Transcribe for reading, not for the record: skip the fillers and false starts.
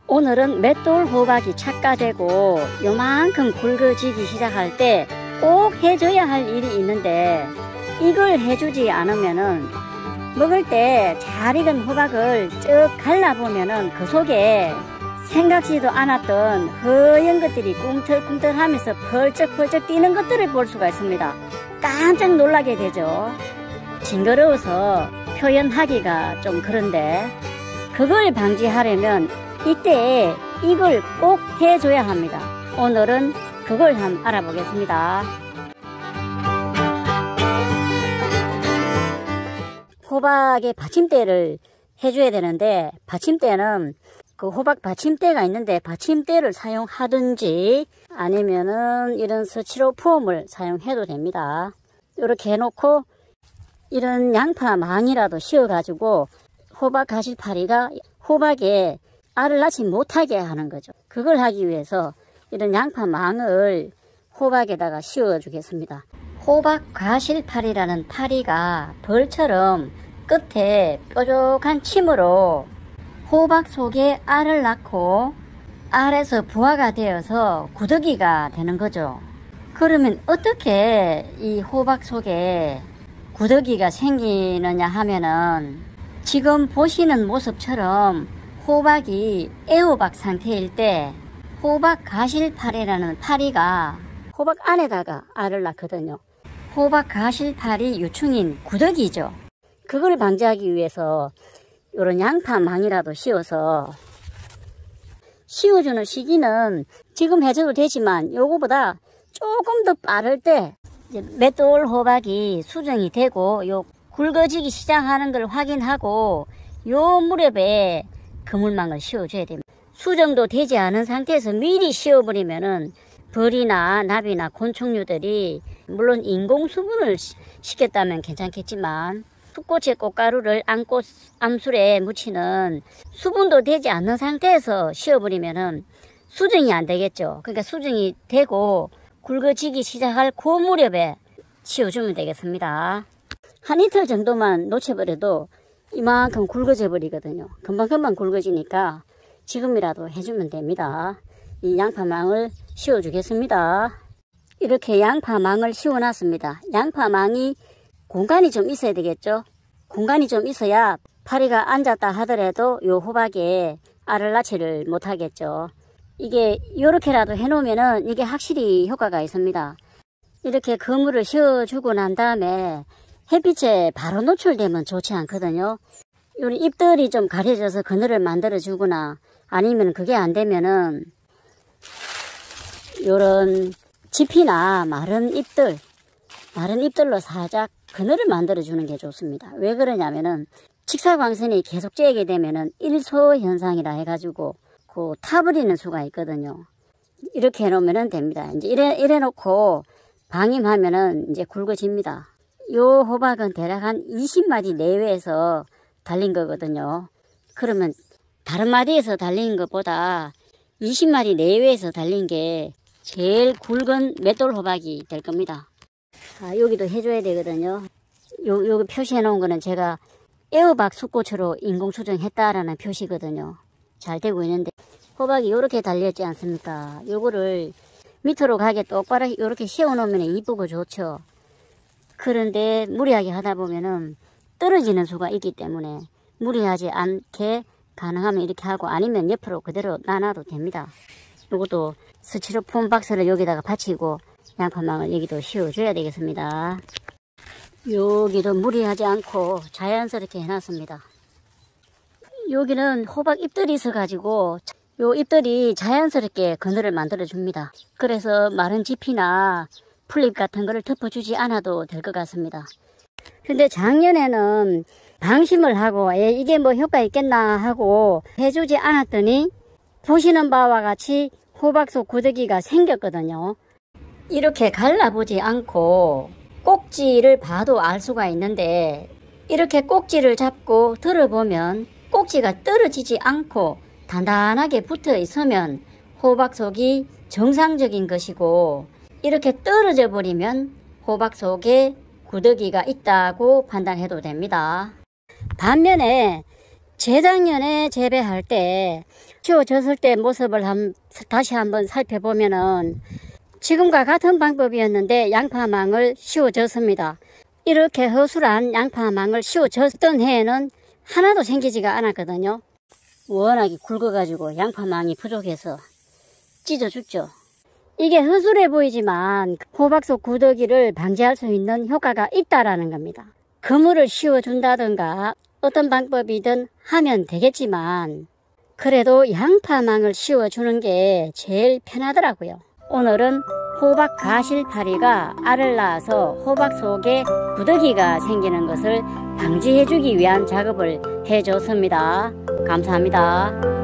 오늘은 맷돌 호박이 착가되고 요만큼 굵어지기 시작할 때 꼭 해줘야 할 일이 있는데, 이걸 해주지 않으면은 먹을 때 잘 익은 호박을 쭉 갈라보면은 그 속에 생각지도 않았던 허연 것들이 꿈틀꿈틀 하면서 펄쩍펄쩍 뛰는 것들을 볼 수가 있습니다. 깜짝 놀라게 되죠. 징그러워서 표현하기가 좀 그런데, 그걸 방지하려면 이때 이걸 꼭 해줘야 합니다. 오늘은 그걸 한번 알아보겠습니다. 호박의 받침대를 해줘야 되는데, 받침대는 그 호박 받침대가 있는데 받침대를 사용하든지 아니면은 이런 스티로폼을 사용해도 됩니다. 이렇게 해놓고 이런 양파 망이라도 씌워가지고 호박 가시파리가 호박에 알을 낳지 못하게 하는 거죠. 그걸 하기 위해서 이런 양파 망을 호박에다가 씌워 주겠습니다. 호박 가실파리라는 파리가 벌처럼 끝에 뾰족한 침으로 호박 속에 알을 낳고 알에서 부화가 되어서 구더기가 되는 거죠. 그러면 어떻게 이 호박 속에 구더기가 생기느냐 하면은, 지금 보시는 모습처럼 호박이 애호박 상태일 때 호박 가실파리라는 파리가 호박 안에다가 알을 낳거든요. 호박 가실파리 유충인 구더기죠. 그걸 방지하기 위해서 이런 양파망이라도 씌워주는 시기는 지금 해줘도 되지만 요거보다 조금 더 빠를 때 맷돌 호박이 수정이 되고 요 굵어지기 시작하는 걸 확인하고 요 무렵에 그물망을 씌워줘야 됩니다. 수정도 되지 않은 상태에서 미리 씌워버리면은 벌이나 나비나 곤충류들이, 물론 인공수분을 시켰다면 괜찮겠지만 숫꽃의 꽃가루를 암술에 묻히는 수분도 되지 않는 상태에서 씌워버리면은 수정이 안 되겠죠. 그러니까 수정이 되고 굵어지기 시작할 그 무렵에 씌워주면 되겠습니다. 한 이틀 정도만 놓쳐버려도 이만큼 굵어져 버리거든요. 금방금방 굵어지니까 지금이라도 해주면 됩니다. 이 양파망을 씌워주겠습니다. 이렇게 양파망을 씌워놨습니다. 양파망이 공간이 좀 있어야 되겠죠. 공간이 좀 있어야 파리가 앉았다 하더라도 요 호박에 알을 낳지를 못하겠죠. 이게 요렇게라도 해놓으면은 이게 확실히 효과가 있습니다. 이렇게 그물을 씌워주고 난 다음에 햇빛에 바로 노출되면 좋지 않거든요. 요 잎들이 좀 가려져서 그늘을 만들어 주거나, 아니면 그게 안 되면은 요런 지피나 마른 잎들로 살짝 그늘을 만들어 주는 게 좋습니다. 왜 그러냐면은 직사광선이 계속 쬐게 되면은 일소 현상이라 해가지고 그 타버리는 수가 있거든요. 이렇게 해놓으면 됩니다. 이제 이래 놓고 방임하면은 이제 굵어집니다. 요 호박은 대략 한 20마디 내외에서 달린 거거든요. 그러면 다른 마디에서 달린 것보다 20마디 내외에서 달린 게 제일 굵은 맷돌 호박이 될 겁니다. 여기도 해줘야 되거든요. 여기 표시해 놓은 거는 제가 애호박 숫꽃으로 인공수정했다라는 표시거든요. 잘 되고 있는데, 호박이 요렇게 달렸지 않습니까? 요거를 밑으로 가게 똑바로 요렇게 씌워 놓으면 이쁘고 좋죠. 그런데 무리하게 하다 보면은 떨어지는 수가 있기 때문에 무리하지 않게 가능하면 이렇게 하고, 아니면 옆으로 그대로 놔놔도 됩니다. 요것도 스티로폼 박스를 여기다가 받치고 양파망을 여기도 씌워줘야 되겠습니다. 여기도 무리하지 않고 자연스럽게 해놨습니다. 여기는 호박 잎들이 있어가지고 요 잎들이 자연스럽게 그늘을 만들어 줍니다. 그래서 마른 지피나 풀잎 같은 거를 덮어주지 않아도 될 것 같습니다. 근데 작년에는 방심을 하고 이게 뭐 효과 있겠나 하고 해주지 않았더니 보시는 바와 같이 호박 속 구더기가 생겼거든요. 이렇게 갈라보지 않고 꼭지를 봐도 알 수가 있는데, 이렇게 꼭지를 잡고 들어보면 꼭지가 떨어지지 않고 단단하게 붙어 있으면 호박 속이 정상적인 것이고, 이렇게 떨어져 버리면 호박 속에 구더기가 있다고 판단해도 됩니다. 반면에 재작년에 재배할 때 씌워졌을 때 모습을 다시 한번 살펴보면은 지금과 같은 방법이었는데 양파망을 씌워졌습니다. 이렇게 허술한 양파망을 씌워졌던 해에는 하나도 생기지가 않았거든요. 워낙에 굵어가지고 양파망이 부족해서 찢어 죽죠. 이게 허술해 보이지만 호박 속 구더기를 방지할 수 있는 효과가 있다라는 겁니다. 그물을 씌워준다든가 어떤 방법이든 하면 되겠지만 그래도 양파망을 씌워주는 게 제일 편하더라고요. 오늘은 호박 가실파리가 알을 낳아서 호박 속에 구더기가 생기는 것을 방지해주기 위한 작업을 해줬습니다. 감사합니다.